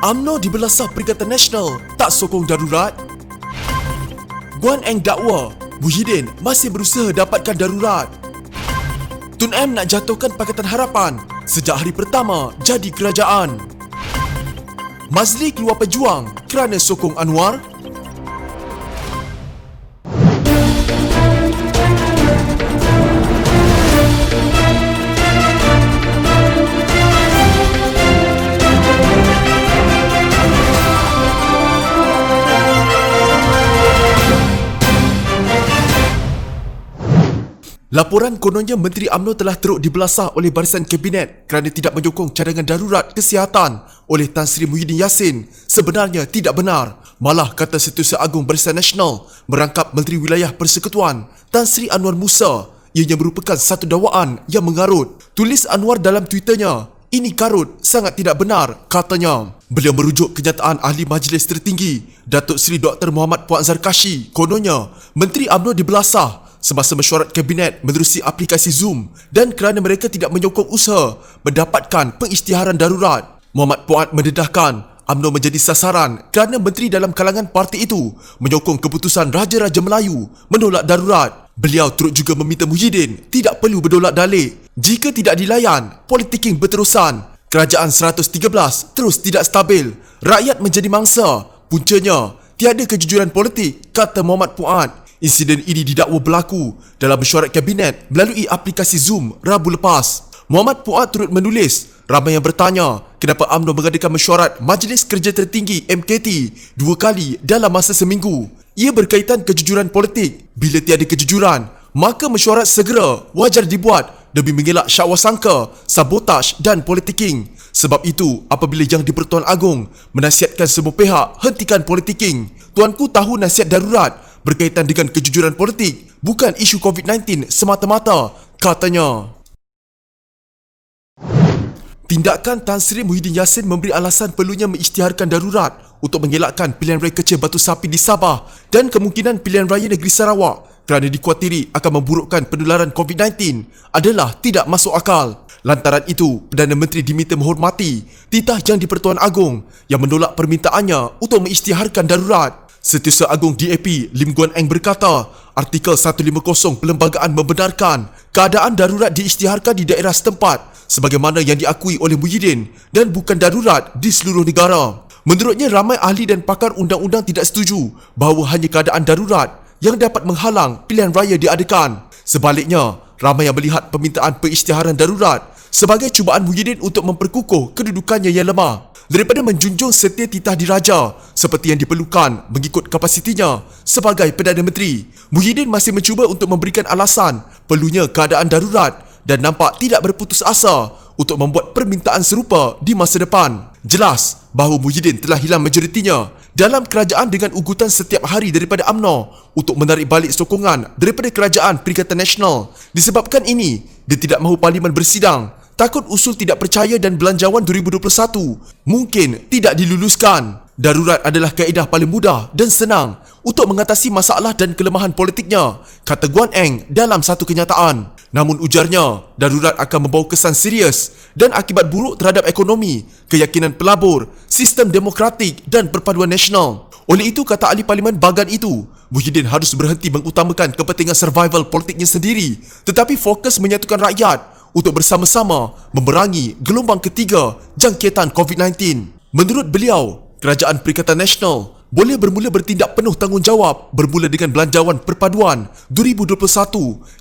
UMNO dibelasah Perikatan Nasional tak sokong darurat. Guan Eng dakwa Muhyiddin masih berusaha dapatkan darurat. Tun M nak jatuhkan Pakatan Harapan sejak hari pertama jadi kerajaan. Mazli keluar pejuang kerana sokong Anwar. Laporan kononnya Menteri UMNO telah teruk dibelasah oleh Barisan Kabinet kerana tidak menyokong cadangan darurat kesihatan oleh Tan Sri Muhyiddin Yassin sebenarnya tidak benar. Malah kata Setiausaha Agung Barisan Nasional merangkap Menteri Wilayah Persekutuan Tan Sri Anwar Musa, ianya merupakan satu dakwaan yang mengarut. Tulis Anwar dalam Twitternya, "Ini karut, sangat tidak benar," katanya. Beliau merujuk kenyataan Ahli Majlis Tertinggi Datuk Seri Dr. Muhammad Puan Zarkashi. Kononnya, Menteri UMNO dibelasah semasa mesyuarat Kabinet menerusi aplikasi Zoom dan kerana mereka tidak menyokong usaha mendapatkan pengisytiharan darurat. Muhammad Puan mendedahkan UMNO menjadi sasaran kerana menteri dalam kalangan parti itu menyokong keputusan Raja-Raja Melayu menolak darurat. Beliau turut juga meminta Muhyiddin tidak perlu berdolak dalik. Jika tidak dilayan, politiking berterusan. Kerajaan 113 terus tidak stabil. Rakyat menjadi mangsa. Puncanya, tiada kejujuran politik, kata Muhammad Puan. Insiden ini didakwa berlaku dalam mesyuarat Kabinet melalui aplikasi Zoom Rabu lepas. Muhammad Puat turut menulis, ramai yang bertanya kenapa UMNO mengadakan mesyuarat Majlis Kerja Tertinggi MKT 2 kali dalam masa seminggu. Ia berkaitan kejujuran politik. Bila tiada kejujuran, maka mesyuarat segera wajar dibuat demi mengelak syakwa sangka, sabotaj dan politiking. Sebab itu, apabila Yang di-Pertuan Agong menasihatkan semua pihak hentikan politiking, tuanku tahu nasihat darurat berkaitan dengan kejujuran politik, bukan isu COVID-19 semata-mata, katanya. Tindakan Tan Sri Muhyiddin Yassin memberi alasan perlunya mengisytiharkan darurat untuk mengelakkan pilihan raya kecil batu sapi di Sabah dan kemungkinan pilihan raya negeri Sarawak kerana dikuatiri akan memburukkan penularan COVID-19 adalah tidak masuk akal. Lantaran itu, Perdana Menteri diminta menghormati titah Yang di-Pertuan Agong yang menolak permintaannya untuk mengisytiharkan darurat. Setiausaha Agung DAP Lim Guan Eng berkata, artikel 150 perlembagaan membenarkan keadaan darurat diisytiharkan di daerah setempat sebagaimana yang diakui oleh Muhyiddin dan bukan darurat di seluruh negara. Menurutnya, ramai ahli dan pakar undang-undang tidak setuju bahawa hanya keadaan darurat yang dapat menghalang pilihan raya diadakan. Sebaliknya, ramai yang melihat permintaan pengisytiharan darurat sebagai cubaan Muhyiddin untuk memperkukuh kedudukannya yang lemah. Daripada menjunjung setia titah diraja seperti yang diperlukan mengikut kapasitinya sebagai Perdana Menteri, Muhyiddin masih mencuba untuk memberikan alasan perlunya keadaan darurat dan nampak tidak berputus asa untuk membuat permintaan serupa di masa depan. Jelas bahawa Muhyiddin telah hilang majoritinya dalam kerajaan dengan ugutan setiap hari daripada UMNO untuk menarik balik sokongan daripada Kerajaan Perikatan Nasional. Disebabkan ini, dia tidak mahu Parlimen bersidang, takut usul tidak percaya dan belanjawan 2021 mungkin tidak diluluskan. Darurat adalah kaedah paling mudah dan senang untuk mengatasi masalah dan kelemahan politiknya, kata Guan Eng dalam satu kenyataan. Namun ujarnya, darurat akan membawa kesan serius dan akibat buruk terhadap ekonomi, keyakinan pelabur, sistem demokratik dan perpaduan nasional. Oleh itu, kata ahli Parlimen bagan itu, Muhyiddin harus berhenti mengutamakan kepentingan survival politiknya sendiri tetapi fokus menyatukan rakyat untuk bersama-sama memerangi gelombang ketiga jangkitan COVID-19. Menurut beliau, Kerajaan Perikatan Nasional boleh bermula bertindak penuh tanggungjawab bermula dengan Belanjawan Perpaduan 2021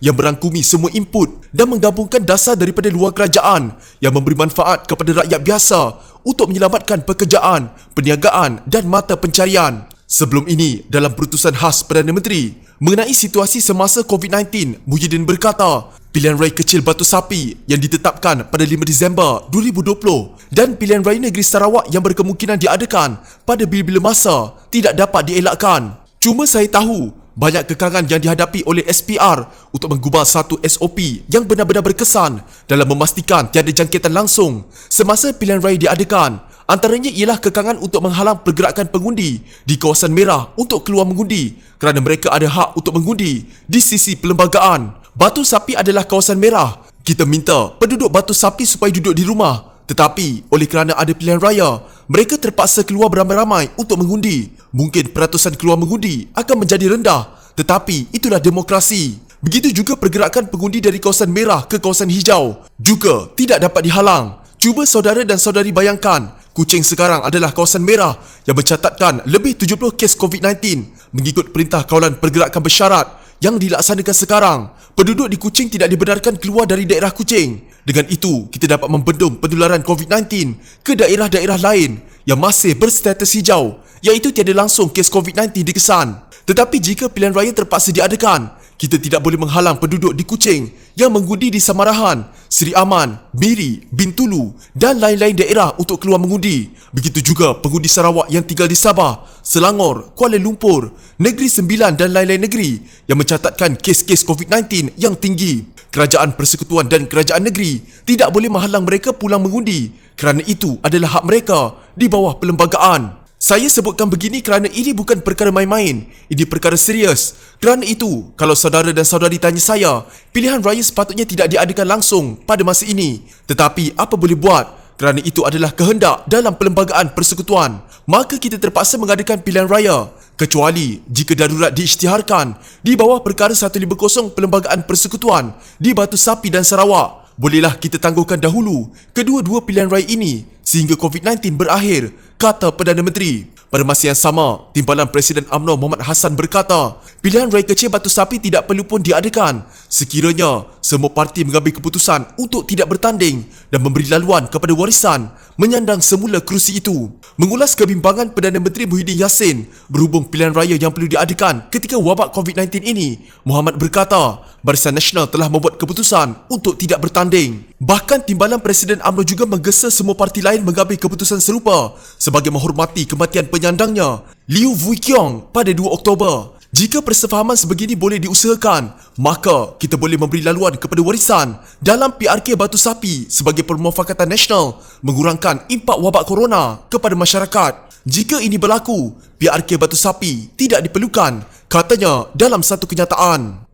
yang merangkumi semua input dan menggabungkan dasar daripada luar kerajaan yang memberi manfaat kepada rakyat biasa untuk menyelamatkan pekerjaan, perniagaan dan mata pencarian. Sebelum ini, dalam perutusan khas Perdana Menteri mengenai situasi semasa COVID-19, Muhyiddin berkata, pilihan raya kecil batu sapi yang ditetapkan pada 5 Disember 2020 dan pilihan raya negeri Sarawak yang berkemungkinan diadakan pada bila-bila masa tidak dapat dielakkan. Cuma saya tahu banyak kekangan yang dihadapi oleh SPR untuk menggubal satu SOP yang benar-benar berkesan dalam memastikan tiada jangkitan langsung semasa pilihan raya diadakan. Antaranya ialah kekangan untuk menghalang pergerakan pengundi di kawasan merah untuk keluar mengundi kerana mereka ada hak untuk mengundi di sisi perlembagaan. Batu Sapi adalah kawasan merah. Kita minta penduduk Batu Sapi supaya duduk di rumah. Tetapi oleh kerana ada pilihan raya, mereka terpaksa keluar beramai-ramai untuk mengundi. Mungkin peratusan keluar mengundi akan menjadi rendah, tetapi itulah demokrasi. Begitu juga pergerakan pengundi dari kawasan merah ke kawasan hijau juga tidak dapat dihalang. Cuba saudara dan saudari bayangkan, Kuching sekarang adalah kawasan merah yang mencatatkan lebih 70 kes COVID-19 mengikut Perintah Kawalan Pergerakan Bersyarat yang dilaksanakan sekarang. Penduduk di Kuching tidak dibenarkan keluar dari daerah Kuching. Dengan itu, kita dapat membendung penularan COVID-19 ke daerah-daerah lain yang masih berstatus hijau, iaitu tiada langsung kes COVID-19 dikesan. Tetapi jika pilihan raya terpaksa diadakan, kita tidak boleh menghalang penduduk di Kuching yang mengundi di Samarahan, Seri Aman, Miri, Bintulu dan lain-lain daerah untuk keluar mengundi. Begitu juga pengundi Sarawak yang tinggal di Sabah, Selangor, Kuala Lumpur, Negeri Sembilan dan lain-lain negeri yang mencatatkan kes-kes COVID-19 yang tinggi. Kerajaan Persekutuan dan Kerajaan Negeri tidak boleh menghalang mereka pulang mengundi kerana itu adalah hak mereka di bawah perlembagaan. Saya sebutkan begini kerana ini bukan perkara main-main. Ini perkara serius. Kerana itu, kalau saudara dan saudari tanya saya, pilihan raya sepatutnya tidak diadakan langsung pada masa ini. Tetapi apa boleh buat? Kerana itu adalah kehendak dalam perlembagaan persekutuan, maka kita terpaksa mengadakan pilihan raya. Kecuali jika darurat diisytiharkan di bawah perkara 150 Perlembagaan Persekutuan di Batu Sapi dan Sarawak, bolehlah kita tangguhkan dahulu kedua-dua pilihan raya ini sehingga COVID-19 berakhir, kata Perdana Menteri. Pada masa yang sama, Timbalan Presiden UMNO Muhammad Hassan berkata, pilihan raya kecil Batu Sapi tidak perlu pun diadakan sekiranya semua parti mengambil keputusan untuk tidak bertanding dan memberi laluan kepada warisan menyandang semula kerusi itu. Mengulas kebimbangan Perdana Menteri Muhyiddin Yassin berhubung pilihan raya yang perlu diadakan ketika wabak COVID-19 ini, Muhammad berkata, Barisan Nasional telah membuat keputusan untuk tidak bertanding. Bahkan Timbalan Presiden UMNO juga menggesa semua parti lain mengambil keputusan serupa sebagai menghormati kematian penyandangnya, Liu Vuiqiong, pada 2 Oktober. Jika persefahaman sebegini boleh diusahakan, maka kita boleh memberi laluan kepada warisan dalam PRK Batu Sapi sebagai permufakatan nasional mengurangkan impak wabak corona kepada masyarakat. Jika ini berlaku, PRK Batu Sapi tidak diperlukan, katanya dalam satu kenyataan.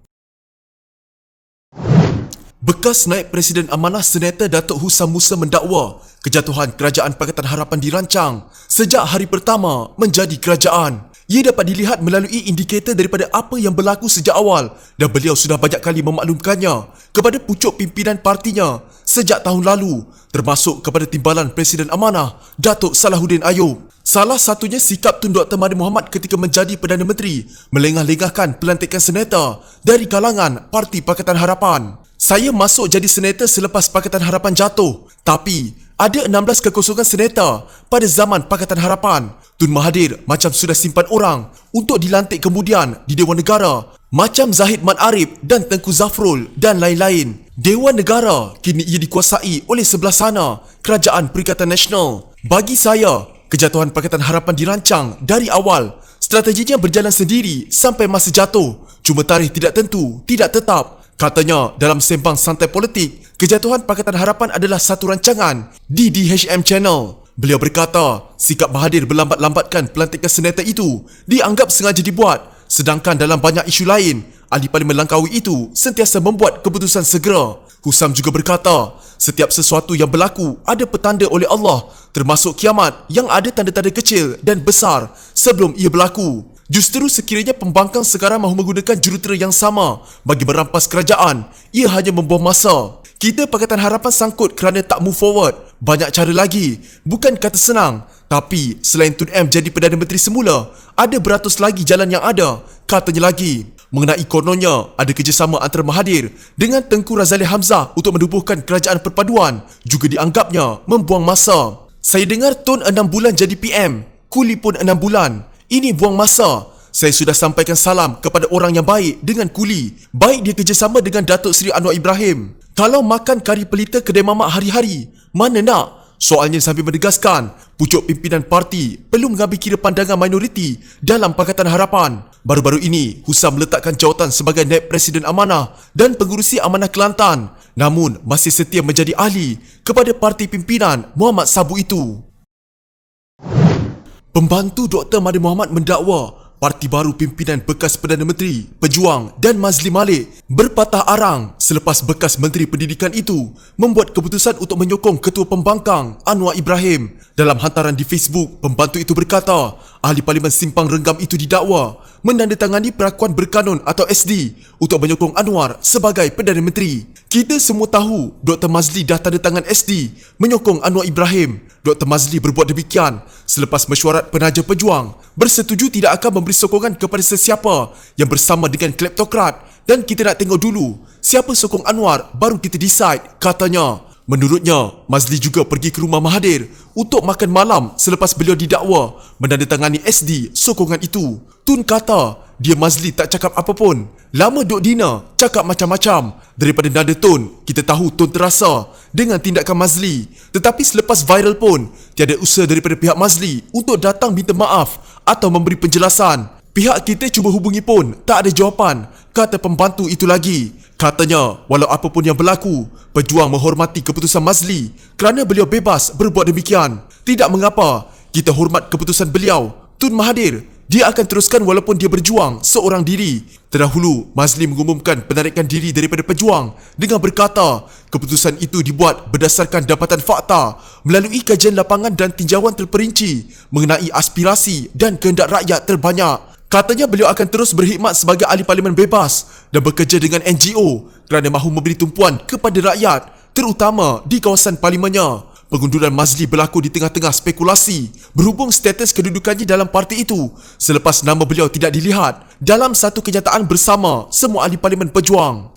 Bekas Naib Presiden Amanah Senator Datuk Husam Musa mendakwa kejatuhan Kerajaan Pakatan Harapan dirancang sejak hari pertama menjadi kerajaan. Ia dapat dilihat melalui indikator daripada apa yang berlaku sejak awal dan beliau sudah banyak kali memaklumkannya kepada pucuk pimpinan partinya sejak tahun lalu, termasuk kepada Timbalan Presiden Amanah Datuk Salahuddin Ayub. Salah satunya sikap Tun Dr. Mahathir Mohamad ketika menjadi Perdana Menteri melengah-lengahkan pelantikan senator dari kalangan Parti Pakatan Harapan. Saya masuk jadi senator selepas Pakatan Harapan jatuh, tapi ada 16 kekosongan senator pada zaman Pakatan Harapan. Tun Mahathir macam sudah simpan orang untuk dilantik kemudian di Dewan Negara, macam Zahid Mat Arif dan Tengku Zafrul dan lain-lain. Dewan Negara kini ia dikuasai oleh sebelah sana Kerajaan Perikatan Nasional. Bagi saya, kejatuhan Pakatan Harapan dirancang dari awal. Strateginya berjalan sendiri sampai masa jatuh. Cuma tarikh tidak tentu, tidak tetap. Katanya dalam sembang santai politik, kejatuhan Pakatan Harapan adalah satu rancangan di DHM Channel. Beliau berkata, sikap Mahathir berlambat-lambatkan pelantikan senator itu dianggap sengaja dibuat, sedangkan dalam banyak isu lain, ahli parlimen Langkawi itu sentiasa membuat keputusan segera. Husam juga berkata, setiap sesuatu yang berlaku ada petanda oleh Allah, termasuk kiamat yang ada tanda-tanda kecil dan besar sebelum ia berlaku. Justru sekiranya pembangkang sekarang mahu menggunakan jurutera yang sama bagi merampas kerajaan, ia hanya membuang masa. Kita Pakatan Harapan sangkut kerana tak move forward. Banyak cara lagi. Bukan kata senang. Tapi selain Tun M jadi Perdana Menteri semula, ada beratus lagi jalan yang ada. Katanya lagi, mengenai kononnya ada kerjasama antara Mahathir dengan Tengku Razali Hamzah untuk menubuhkan kerajaan perpaduan, juga dianggapnya membuang masa. Saya dengar Tun 6 bulan jadi PM, Kuli pun 6 bulan. Ini buang masa. Saya sudah sampaikan salam kepada orang yang baik dengan Kuli, baik dia kerjasama dengan Datuk Seri Anwar Ibrahim. Kalau makan kari pelita kedai mamak hari-hari, mana nak? Soalnya sambil menegaskan, pucuk pimpinan parti perlu mengambil kira pandangan minoriti dalam Pakatan Harapan. Baru-baru ini, Husam meletakkan jawatan sebagai Naib Presiden Amanah dan Pengurusi Amanah Kelantan, namun masih setia menjadi ahli kepada parti pimpinan Muhammad Sabu itu. Pembantu Dr. Mahathir Mohamad mendakwa parti baru pimpinan bekas Perdana Menteri, Pejuang dan Mazli Malik berpatah arang selepas bekas Menteri Pendidikan itu membuat keputusan untuk menyokong Ketua Pembangkang Anwar Ibrahim. Dalam hantaran di Facebook, pembantu itu berkata, ahli parlimen simpang renggam itu didakwa menandatangani perakuan berkanun atau SD untuk menyokong Anwar sebagai Perdana Menteri. Kita semua tahu Dr. Mazli dah tanda tangan SD menyokong Anwar Ibrahim. Dr. Mazli berbuat demikian selepas mesyuarat penaja pejuang bersetuju tidak akan memberi sokongan kepada sesiapa yang bersama dengan kleptokrat. Dan kita nak tengok dulu siapa sokong Anwar baru kita decide, katanya. Menurutnya, Mazli juga pergi ke rumah Mahathir untuk makan malam selepas beliau didakwa menandatangani SD sokongan itu. Tun kata, dia Mazli tak cakap apa pun. Lama duk dinner, cakap macam-macam. Daripada nada Tun, kita tahu Tun terasa dengan tindakan Mazli. Tetapi selepas viral pun, tiada usaha daripada pihak Mazli untuk datang minta maaf atau memberi penjelasan. Pihak kita cuba hubungi pun tak ada jawapan, kata pembantu itu lagi. Katanya, walau apapun yang berlaku, pejuang menghormati keputusan Mazli kerana beliau bebas berbuat demikian. Tidak mengapa, kita hormat keputusan beliau. Tun Mahathir, dia akan teruskan walaupun dia berjuang seorang diri. Terdahulu, Mazli mengumumkan penarikan diri daripada pejuang dengan berkata, keputusan itu dibuat berdasarkan dapatan fakta melalui kajian lapangan dan tinjauan terperinci mengenai aspirasi dan kehendak rakyat terbanyak. Katanya beliau akan terus berkhidmat sebagai ahli parlimen bebas dan bekerja dengan NGO kerana mahu memberi tumpuan kepada rakyat, terutama di kawasan parlimennya. Pengunduran Mazli berlaku di tengah-tengah spekulasi berhubung status kedudukannya dalam parti itu selepas nama beliau tidak dilihat dalam satu kenyataan bersama semua ahli parlimen pejuang.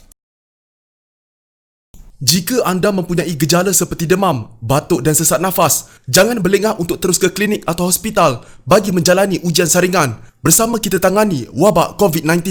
Jika anda mempunyai gejala seperti demam, batuk dan sesak nafas, jangan berlengah untuk terus ke klinik atau hospital bagi menjalani ujian saringan. Bersama kita tangani wabak COVID-19.